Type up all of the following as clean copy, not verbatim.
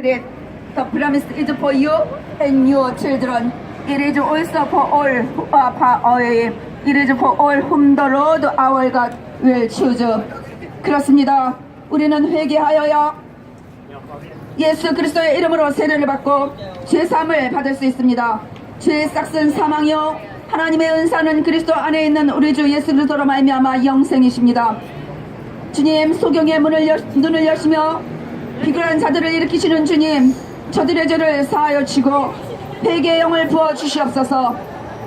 The promise is for you and your children. It is also for all. It is for all whom the Lord our God will choose. 그렇습니다. 우리는 회개하여야 예수 그리스도의 이름으로 세례를 받고 죄사함을 받을 수 있습니다. 죄의 싹은 사망이요 하나님의 은사는 그리스도 안에 있는 우리 주 예수 그리스도로 말미암아 영생이십니다. 주님, 소경의 눈을 여시며 비굴한 자들을 일으키시는 주님, 저들의 죄를 사하여 주시고 회개의 영을 부어 주시옵소서.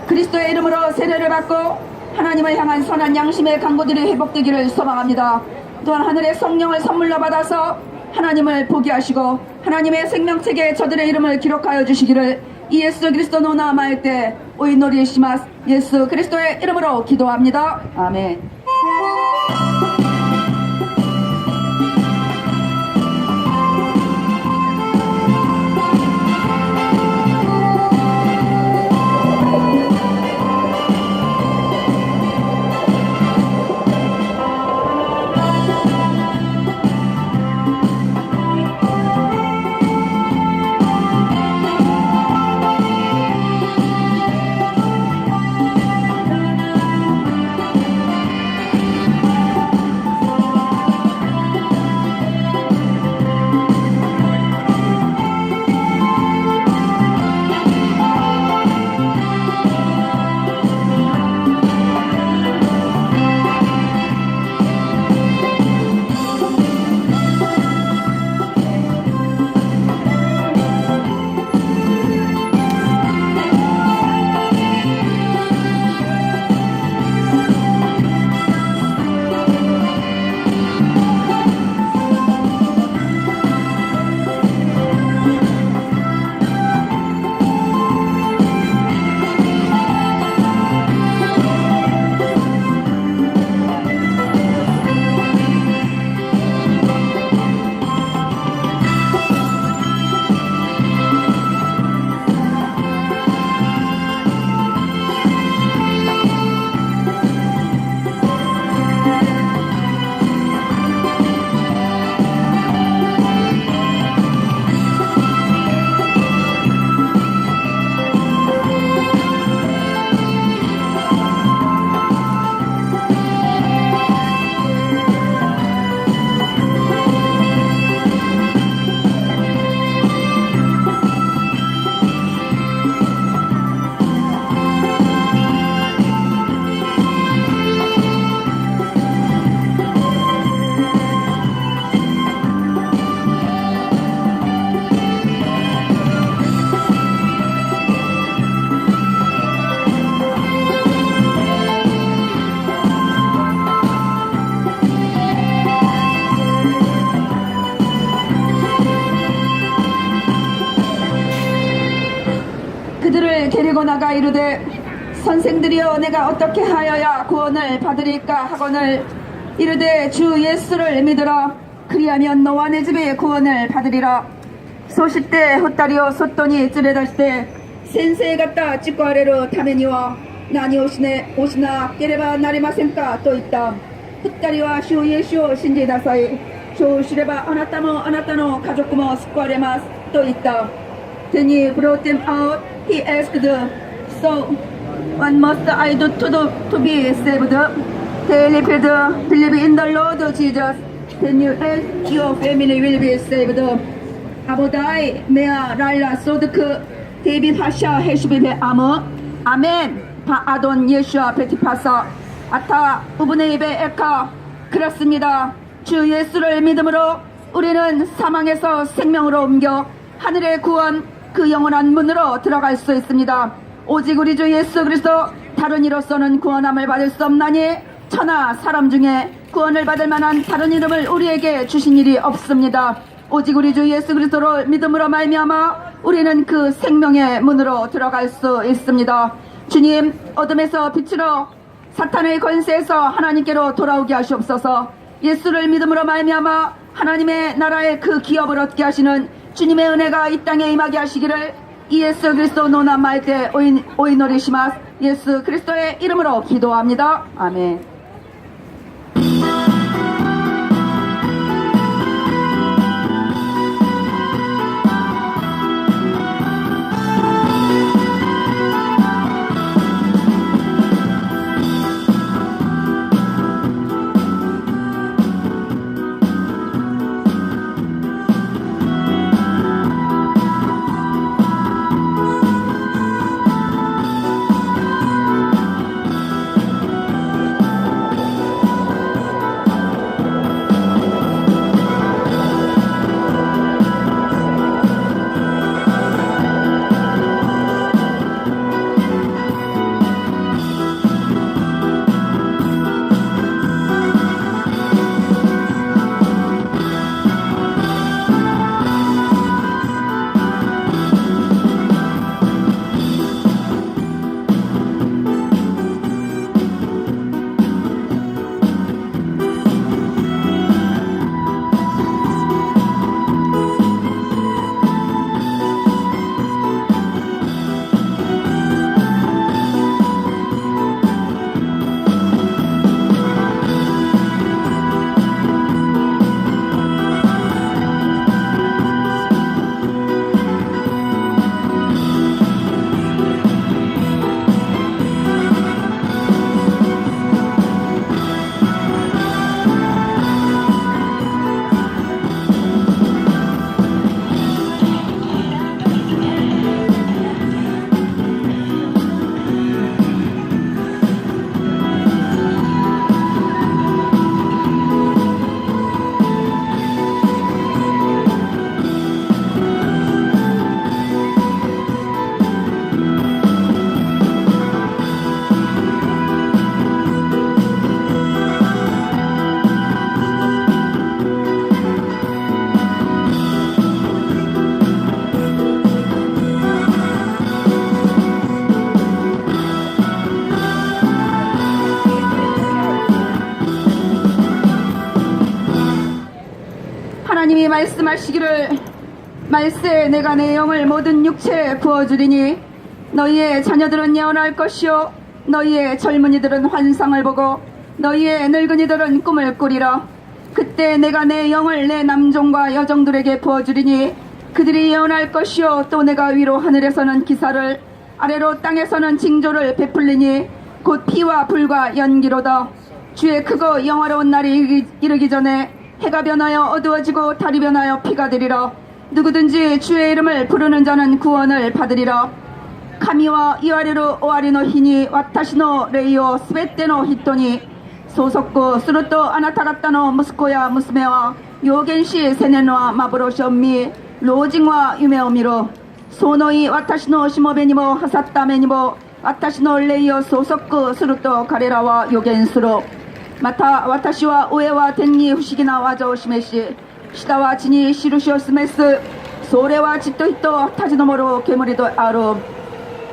그리스도의 이름으로 세례를 받고 하나님을 향한 선한 양심의 강구들이 회복되기를 소망합니다. 또한 하늘의 성령을 선물로 받아서 하나님을 보게 하시고 하나님의 생명책에 저들의 이름을 기록하여 주시기를 예수 그리스도 노나마을 때 오이노리시마스 예수 그리스도의 이름으로 기도합니다. 아멘. 그들을 데리고 나가 이르되 선생들이여 내가 어떻게 하여야 구원을 받으리까 하거늘 이르되 주 예수를 믿으라 그리하면 너와 내 집에 구원을 받으리라. 소싯대 헛다리요 솥돈이 찌레다시되 센세에 갔다 찍고 아래로 타메니와 나니 오시나 깨레바 나리마센까 또 있다. 헛다리와 슈 예슈 신지다사이 슈 시레바 아나타노 가족구모 스과레마스 또 있다. Then he brought them out. He asked, so what must I do to be saved? They replied, believe in the Lord Jesus. Then you and your family will be saved. 아보다이 메아 라일라 소드크 데이빗 하샤 헤슈비베 아무 아멘 바아돈 예슈아 베티파사 아타 우브네 입에 에카. 그렇습니다. 주 예수를 믿음으로 우리는 사망에서 생명으로 옮겨 하늘의 구원 그 영원한 문으로 들어갈 수 있습니다. 오직 우리 주 예수 그리스도 다른 이로서는 구원함을 받을 수 없나니 천하 사람 중에 구원을 받을 만한 다른 이름을 우리에게 주신 일이 없습니다. 오직 우리 주 예수 그리스도를 믿음으로 말미암아 우리는 그 생명의 문으로 들어갈 수 있습니다. 주님, 어둠에서 빛으로 사탄의 권세에서 하나님께로 돌아오게 하시옵소서. 예수를 믿음으로 말미암아 하나님의 나라의 그 기업을 얻게 하시는 주님의 은혜가 이 땅에 임하게 하시기를 예수 그리스도 노나마을 때 오이노리시마스 예수 그리스도의 이름으로 기도합니다. 아멘. 말씀하시기를 말세 내가 내 영을 모든 육체에 부어주리니 너희의 자녀들은 예언할 것이요 너희의 젊은이들은 환상을 보고 너희의 늙은이들은 꿈을 꾸리라. 그때 내가 내 영을 내 남종과 여종들에게 부어주리니 그들이 예언할 것이요 또 내가 위로 하늘에서는 기사를 아래로 땅에서는 징조를 베풀리니 곧 피와 불과 연기로다. 주의 크고 영화로운 날이 이르기 전에 해가 변하여 어두워지고 달이 변하여 피가 되리라. 누구든지 주의 이름을 부르는 자는 구원을 받으리라. 카미와 이와리루 오아리노 히니 와타시노 레이오 스베테노 히토니 소속고 스루토 아나타가타노 무스코야 무스메와 요겐시 세네노와 마브로시엄미 로징와 유메오미로 소노이 와타시노 시모베니모 하사타메니모 와타시노 레이오 소속고 스루토 가레라와 요겐스로 마타 와타시와 우에와 덴니 후시기나 와저 시메시 시다와 지니 시루시오스메스 소레와 지토히토 타지노모로 게무리도 아루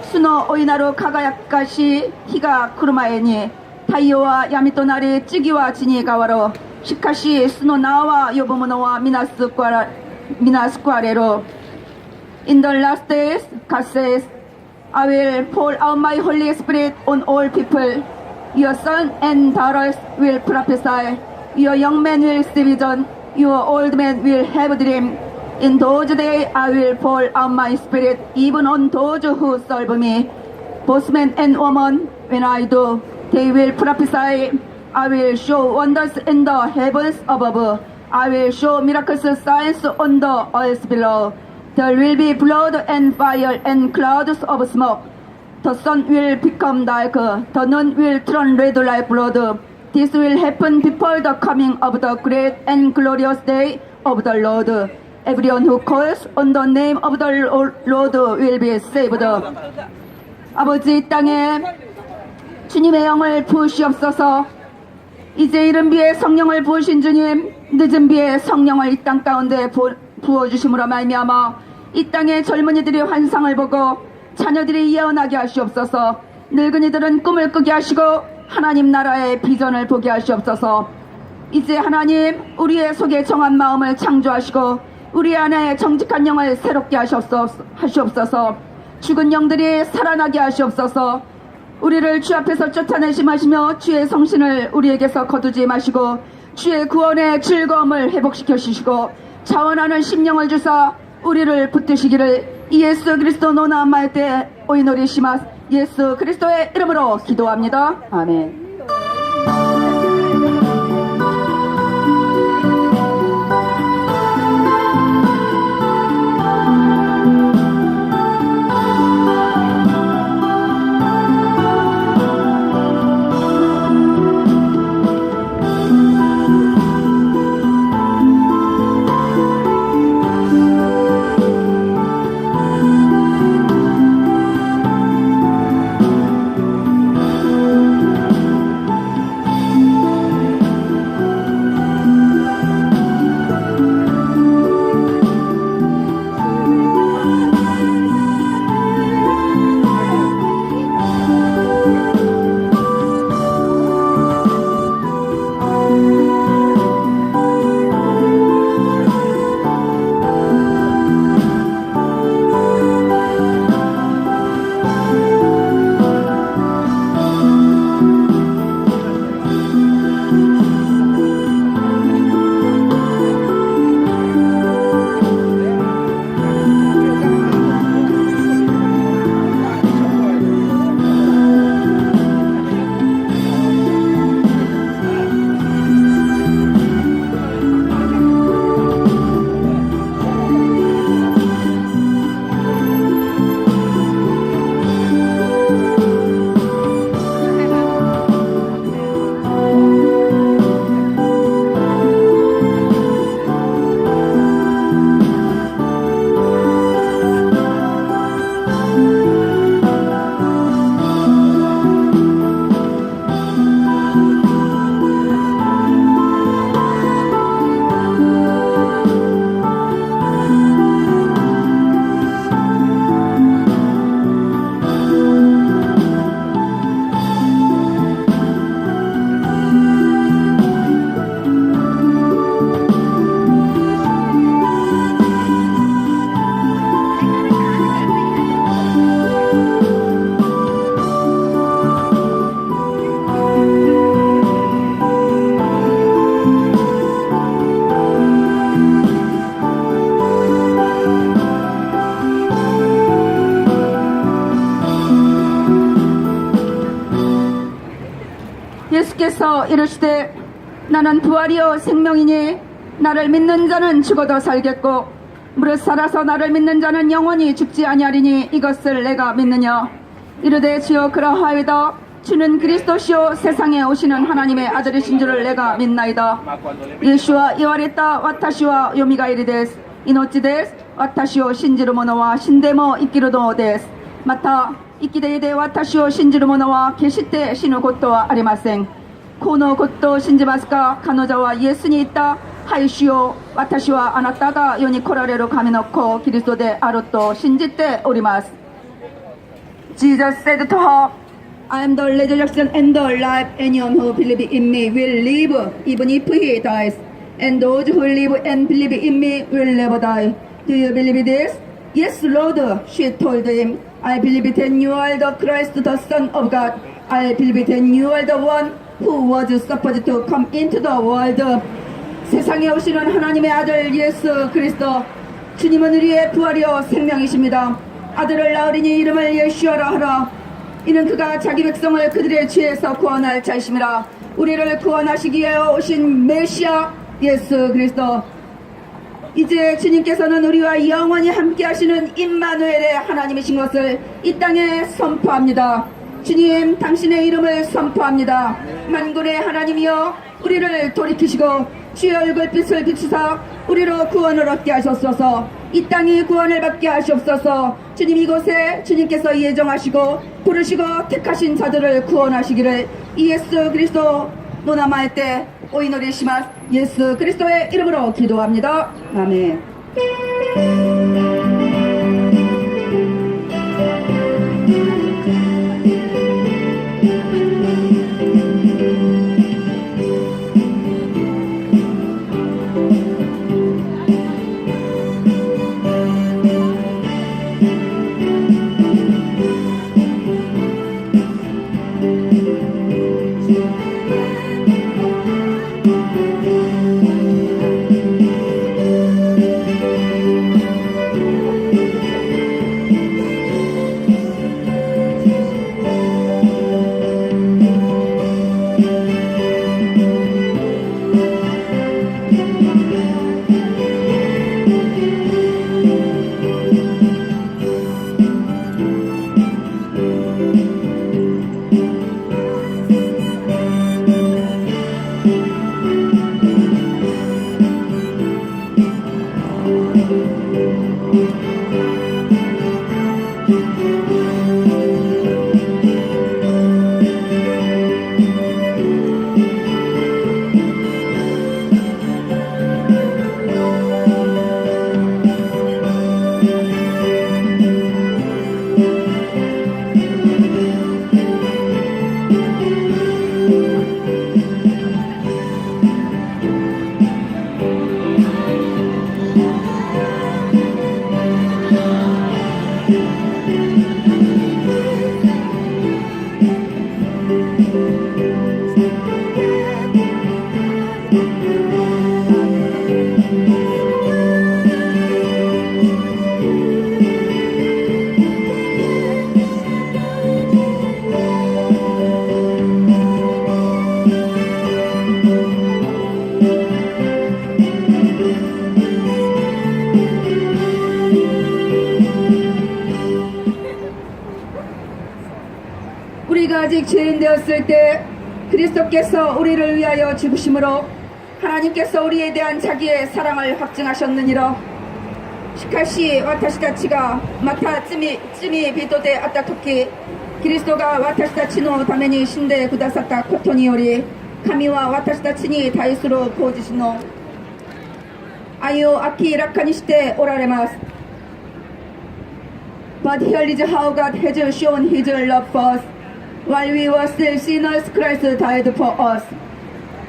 스노 오이나루 카가야카시 히가 쿠르마에니 타이오와 야미토나리 찌기와 지니 가와로 시카시 스노 나와 요보모노와 미나스쿠아레로 In the last days, God says, I will pour out my Holy Spirit on all people. Your sons and daughters will prophesy. Your young men will see vision. Your old men will have dream. In those days I will pour out my spirit even on those who serve me. Both men and women, when I do, they will prophesy. I will show wonders in the heavens above. I will show miracles signs on the earth below. There will be blood and fire and clouds of smoke. The sun will become dark. The moon will turn red like blood. This will happen before the coming of the great and glorious day of the Lord. Everyone who calls on the name of the Lord will be saved. 아버지 이 땅에 주님의 영을 부으시옵소서. 이제 이른 비에 성령을 부으신 주님, 늦은 비에 성령을 이 땅 가운데 부어주심으로 말미암아 이 땅의 젊은이들이 환상을 보고 자녀들이 예언하게 하시옵소서. 늙은이들은 꿈을 꾸게 하시고 하나님 나라의 비전을 보게 하시옵소서. 이제 하나님 우리의 속에 정한 마음을 창조하시고 우리 안에 정직한 영을 새롭게 하시옵소서. 죽은 영들이 살아나게 하시옵소서. 우리를 주 앞에서 쫓아내심하시며 주의 성신을 우리에게서 거두지 마시고 주의 구원의 즐거움을 회복시켜 주시고 자원하는 심령을 주사 우리를 붙드시기를 예수 그리스도 노나마을 때 오이노리 시마스 예수 그리스도의 이름으로 기도합니다. 아멘. 주께서 이르시되 나는 부활이요 생명이니 나를 믿는 자는 죽어도 살겠고 무릇 살아서 나를 믿는 자는 영원히 죽지 아니하리니 이것을 내가 믿느냐. 이르되 주여 그러하이다. 주는 그리스도시요 세상에 오시는 하나님의 아들이신 줄을 내가 믿나이다. 예수와 이와레타 와타시와 요미가에리 데스 이노치 데스 와타시오 신지루 모노와 신데모 이끼루도 데스 마타 이끼데이데 와타시오 신지루 모노와 계시테 시누 고토와 아리마생 코노 고토 신지마스카 가노자와 예수니 있다 하이시오 와타시와 아나타가 요니 코라레로 가미노코 그리스도데 아로토 신지테 오리마스. Jesus said to her, I am the resurrection and the life. Anyone who believes in me will live even if he dies. And those who live and believe in me will never die. Do you believe this? Yes, Lord, she told him. I believe that you are the Christ, the Son of God. I believe that you are the one who was supposed to come into the world. 세상에 오시는 하나님의 아들 예수 그리스도. 주님은 우리의 부활이요 생명이십니다. 아들을 낳으리니 이름을 예수여라 하라. 이는 그가 자기 백성을 그들의 죄에서 구원할 자이심이라. 우리를 구원하시기 위하여 오신 메시아 예수 그리스도. 이제 주님께서는 우리와 영원히 함께 하시는 임마누엘의 하나님이신 것을 이 땅에 선포합니다. 주님, 당신의 이름을 선포합니다. 만군의 하나님이여 우리를 돌이키시고 주의 얼굴빛을 비추사 우리로 구원을 얻게 하셨소서. 이 땅이 구원을 받게 하시옵소서. 주님, 이곳에 주님께서 예정하시고 부르시고 택하신 자들을 구원하시기를 예수 그리스도 노나마의 때 오이노리시마스 예수 그리스도의 이름으로 기도합니다. 아멘. 우리가 아직 죄인 되었을 때 그리스도께서 우리를 위하여 죽으심으로 하나님께서 우리에 대한 자기의 사랑을 확증하셨느니라. 시카시 와타시타치가 마타 쯔미 비토데 아따 토끼 그리스도가 와타시타치 노 다메니 신데 구다사타 코토니요리 카미와 와타시타치니 다이스로 보지시노 아유 아키 라카니시테 오라레마스. But here is how God has shown His love for us. While we were still sinners, Christ died for us.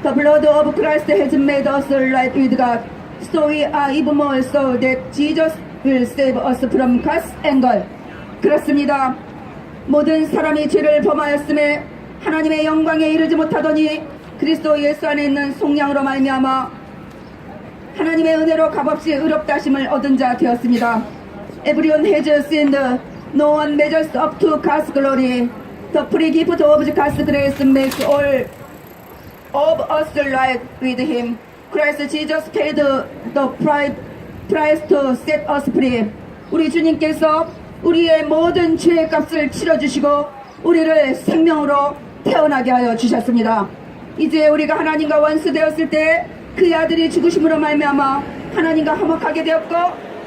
The blood of Christ has made us right with God. So we are even more so that Jesus will save us from God's anger. 그렇습니다. 모든 사람이 죄를 범하였음에 하나님의 영광에 이르지 못하더니 그리스도 예수 안에 있는 속량으로 말미암아 하나님의 은혜로 값없이 의롭다 하심을 얻은 자 되었습니다. Everyone has sinned. No one measures up to God's glory. The free gift of God's grace makes all of us right with him. Christ Jesus paid the price to set us free. 우리 주님께서 우리의 모든 죄의 값을 치러주시고 우리를 생명으로 태어나게 하여 주셨습니다. 이제 우리가 하나님과 원수되었을 때 그의 아들이 죽으심으로 말미암아 하나님과 화목하게 되었고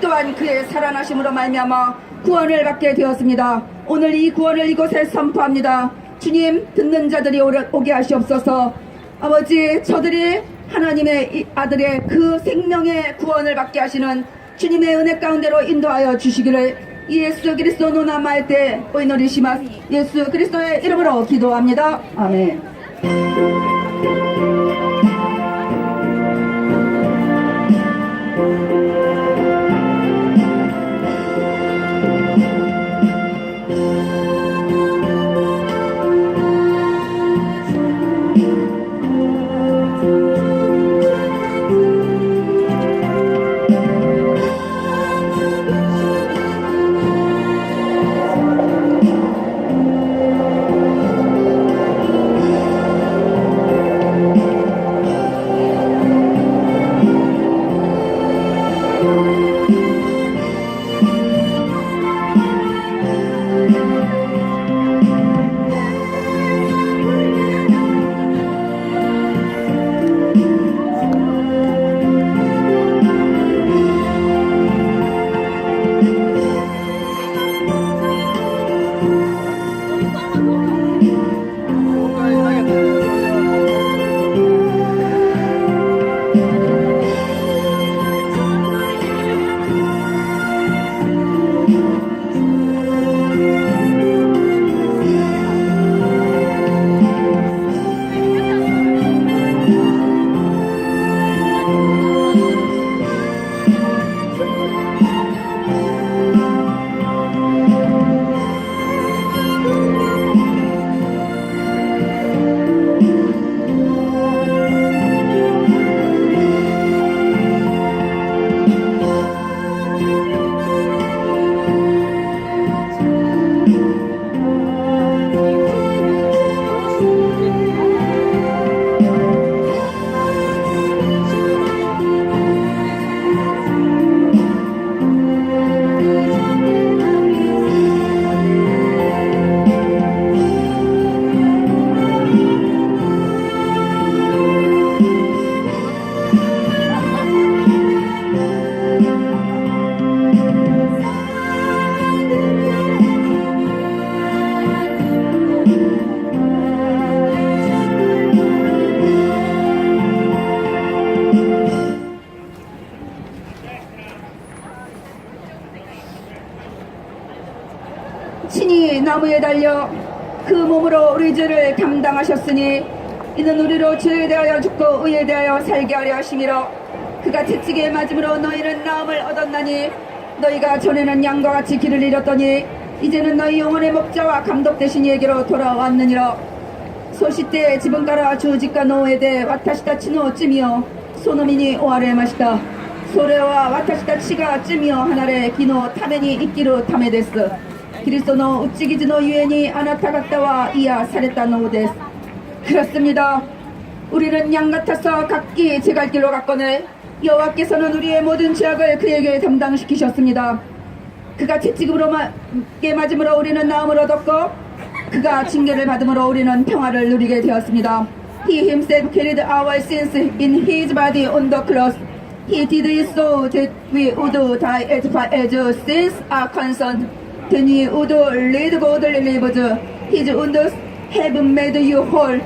또한 그의 살아나심으로 말미암아 구원을 받게 되었습니다. 오늘 이 구원을 이곳에 선포합니다. 주님, 듣는 자들이 오게 하시옵소서. 아버지, 저들이 하나님의 아들의 그 생명의 구원을 받게 하시는 주님의 은혜 가운데로 인도하여 주시기를 예수 그리스도 노나마의 때 오이노리시마스 예수 그리스도의 이름으로 기도합니다. 아멘. 친히 나무에 달려 그 몸으로 우리 죄를 감당하셨으니 이는 우리로 죄에 대하여 죽고 의에 대하여 살게 하려 하심이라. 그가 채찍에 맞음으로 너희는 나음을 얻었나니 너희가 전에는 양과 같이 길을 잃었더니 이제는 너희 영혼의 목자와 감독 되신 이에게로 돌아왔느니라. 소시때 지분가라 주직과 노에데 와타시타 치노 쯤이요 소노미니 오아레 마시다. 소레와 와타시타 치가 쯤이요 하나레 기노 타메니 이끼루 타메데스. 그리스도노 우찌기즈노 유엔이 아나타갔다와 이야 사레타 노데스. 그렇습니다. 우리는 양 같아서 각기 제 갈 길로 갔거늘 여호와께서는 우리의 모든 죄악을 그에게 담당시키셨습니다. 그가 채찍으로 맞음으로 우리는 나음을 얻었고 그가 징계를 받음으로 우리는 평화를 누리게 되었습니다. He himself carried our sins in his body on the cross. He did it so that we would die as far as sins are concerned. Then we would lead godly lives. His wounds have made you whole.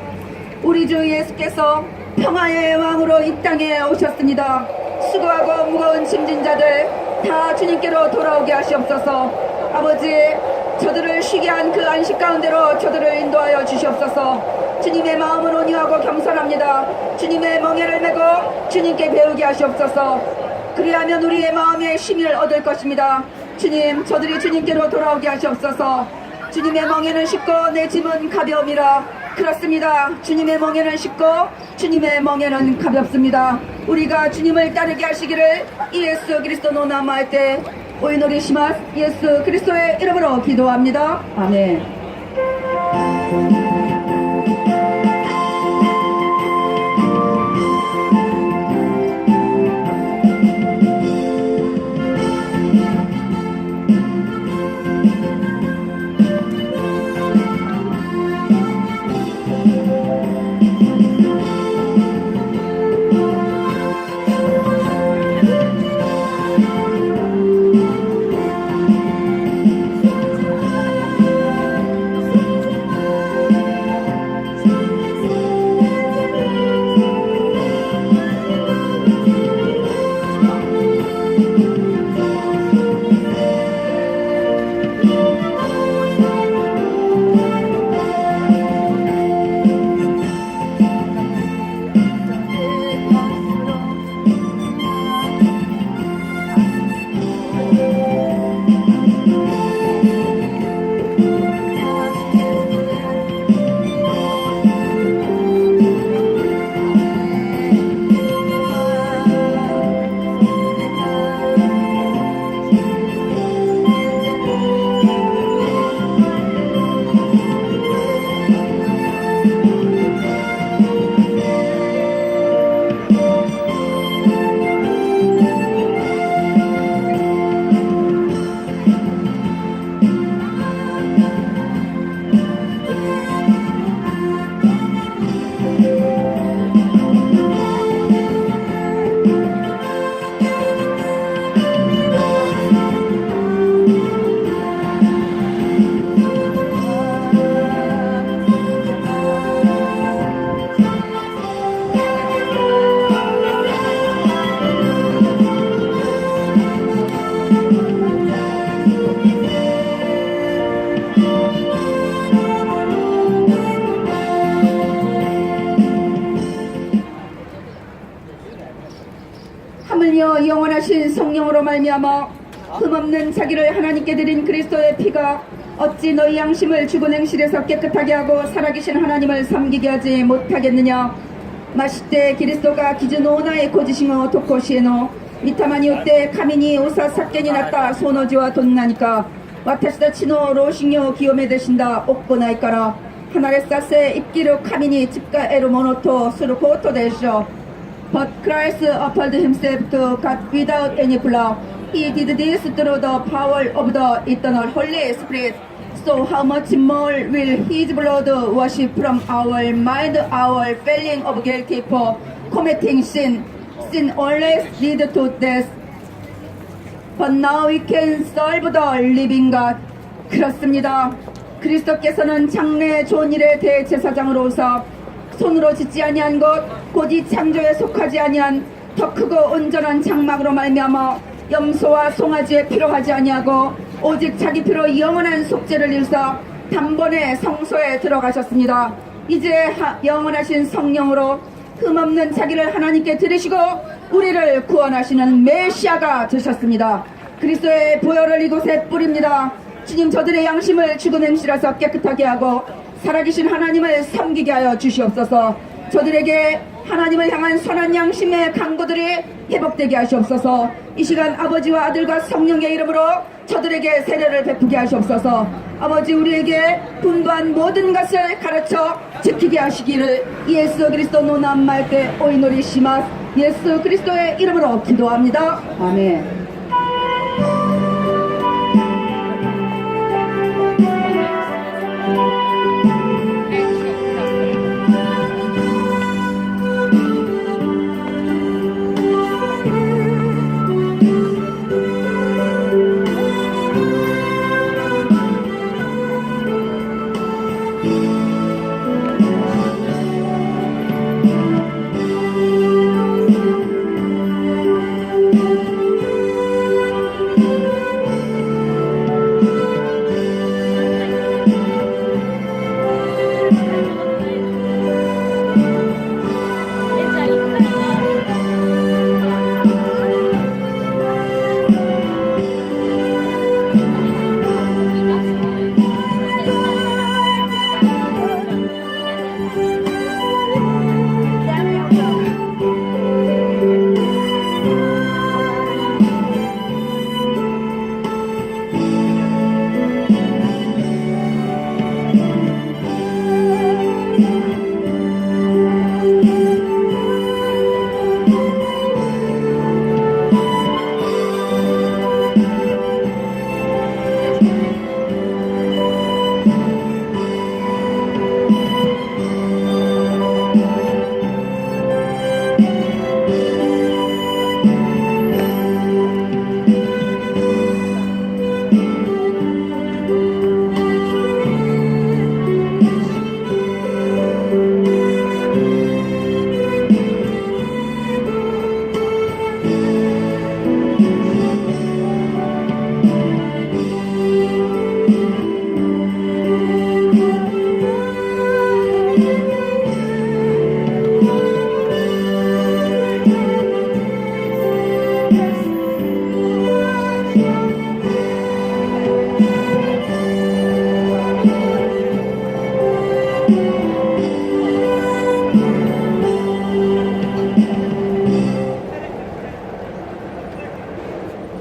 우리 주 예수께서 평화의 왕으로 이 땅에 오셨습니다. 수고하고 무거운 짐진 자들 다 주님께로 돌아오게 하시옵소서. 아버지, 저들을 쉬게 한 그 안식 가운데로 저들을 인도하여 주시옵소서. 주님의 마음은 온유하고 겸손합니다. 주님의 멍에를 메고 주님께 배우게 하시옵소서. 그리하면 우리의 마음에 쉼을 얻을 것입니다. 주님, 저들이 주님께로 돌아오게 하시옵소서. 주님의 멍에는 쉽고 내 짐은 가벼움이라. 그렇습니다. 주님의 멍에는 쉽고 주님의 멍에는 가볍습니다. 우리가 주님을 따르게 하시기를 예수 그리스도 노나마할 때 오이노리시마스 예수 그리스도의 이름으로 기도합니다. 아멘. 영원하신 성령으로 말미암아 흠없는 자기를 하나님께 드린 그리스도의 피가 어찌 너희 양심을 죽은 행실에서 깨끗하게 하고 살아계신 하나님을 섬기게 하지 못하겠느냐. 마시때キリストが 기준 오나의 고지싱어 도코시에노 미타마니 우때 카미니 오사 사견이 났다 소노지와 돈나니까 와타시다치노 로싱요 기요메 되신다 옥보나이까라 하나레사세 입기로 카미니 집가 에로 모노토 스루코토 되시오. But Christ offered himself to God without any flaw. He did this through the power of the eternal Holy Spirit. So how much more will his blood wash from our mind our feeling of guilty for committing sin? Sin always leads to death. But now we can serve the living God. 그렇습니다. 그리스도께서는 장래의 좋은 일의 대제사장으로서 손으로 짓지 아니한 것, 곧 이 창조에 속하지 아니한 더 크고 온전한 장막으로 말미암아 염소와 송아지의 피로 하지 아니하고 오직 자기 피로 영원한 속죄를 일사 단번에 성소에 들어가셨습니다. 이제 영원하신 성령으로 흠없는 자기를 하나님께 드리시고 우리를 구원하시는 메시아가 되셨습니다. 그리스도의 보혈을 이곳에 뿌립니다. 주님, 저들의 양심을 죽은 행실에서 깨끗하게 하고 살아계신 하나님을 섬기게 하여 주시옵소서. 저들에게 하나님을 향한 선한 양심의 강도들이 회복되게 하시옵소서. 이 시간 아버지와 아들과 성령의 이름으로 저들에게 세례를 베푸게 하시옵소서. 아버지, 우리에게 분부한 모든 것을 가르쳐 지키게 하시기를 예수 그리스도 노남말 때 오이노리 시마스. 예수 그리스도의 이름으로 기도합니다. 아멘.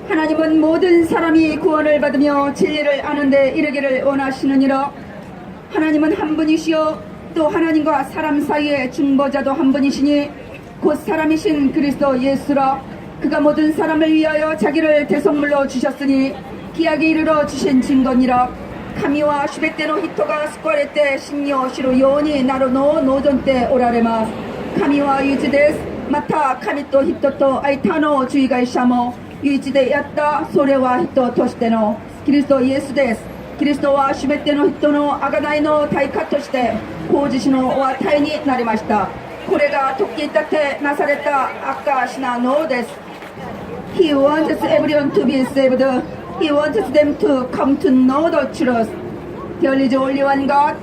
하나님은 모든 사람이 구원을 받으며 진리를 아는 데 이르기를 원하시느니라. 하나님은 한 분이시요 또 하나님과 사람 사이의 중보자도 한 분이시니 곧 사람이신 그리스도 예수라. 그가 모든 사람을 위하여 자기를 대속물로 주셨으니 기약에 이르러 주신 증거니라. 카미와 슈베테노 히토가 스쿼레 때 신요 시로 요니 나로 노전 때 오라레마스. 카미와 유지데스 마타 카미토 히토토 아이타노 주의가 이샤모 유이치데 야ttaそれは人としてのキリストイエスです。キリストはすべての人の贖いの対価として工事師のお与えになりました。これが時立てなされた証なのです。He wants everyone to be saved. He wants them to come to know the truth. There is only one God,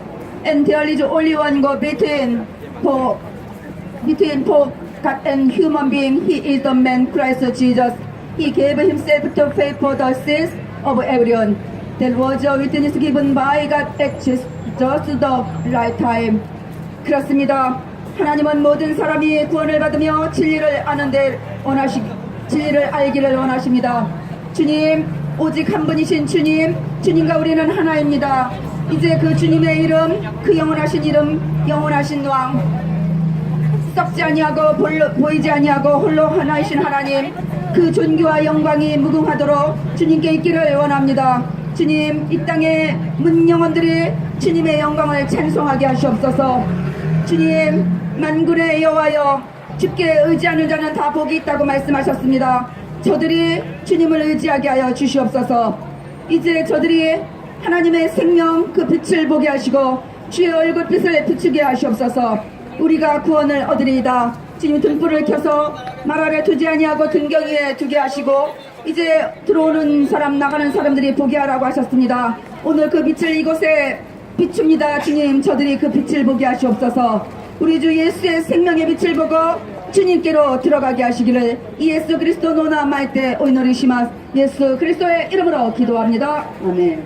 and there is only one God between God and human being. He is the man Christ Jesus. He gave himself to pay for the sins of everyone. There was a witness given by God at just the right time. 그렇습니다. 하나님은 모든 사람이 구원을 받으며 진리를 진리를 알기를 원하십니다. 주님, 오직 한 분이신 주님, 주님과 우리는 하나입니다. 이제 그 주님의 이름, 그 영원하신 이름, 영원하신 왕, 썩지 아니하고 보이지 아니하고 홀로 하나이신 하나님, 그 존귀와 영광이 무궁하도록 주님께 있기를 원합니다. 주님, 이 땅의 문 영혼들이 주님의 영광을 찬송하게 하시옵소서. 주님, 만군의 여호와여, 주께 의지하는 자는 다 복이 있다고 말씀하셨습니다. 저들이 주님을 의지하게 하여 주시옵소서. 이제 저들이 하나님의 생명 그 빛을 보게 하시고 주의 얼굴빛을 비추게 하시옵소서. 우리가 구원을 얻으리이다. 주님, 등불을 켜서 말 아래 두지 아니하고 등경 위에 두게 하시고 이제 들어오는 사람 나가는 사람들이 보게 하라고 하셨습니다. 오늘 그 빛을 이곳에 비춥니다. 주님, 저들이 그 빛을 보게 하시옵소서. 우리 주 예수의 생명의 빛을 보고 주님께로 들어가게 하시기를 예수 그리스도 노나 마이때 오이노리시마스. 예수 그리스도의 이름으로 기도합니다. 아멘.